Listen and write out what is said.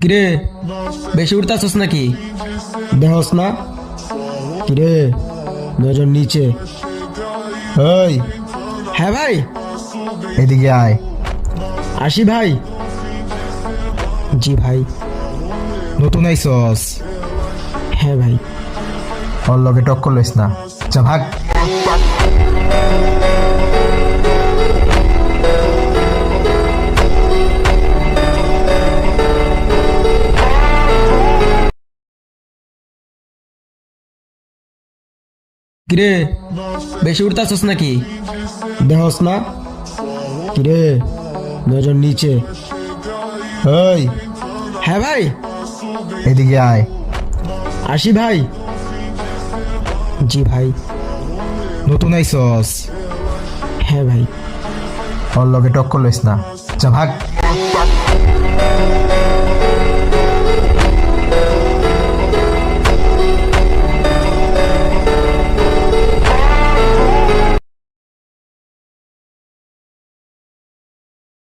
কিরে, বেশি উঠতাছস নাকি? দেহস না? কিরে, নজর নিচে। ওই, হ্যাঁ ভাই। এদিকে আয়। আসি ভাই। জি ভাই। নতুন আইসস, হ্যাঁ ভাই। ওর লগে টক্কর লইস না। যা ভাগ। কিরে, বেশি উঠতাছস নাকি? দেহস না? কিরে, নজর নিচে। ওই, হ্যাঁ ভাই। এদিকে আয়। আসি ভাই। জি ভাই। নতুন আইসস, হ্যাঁ ভাই। ওর লগে টক্কর লইস না। যা ভাগ।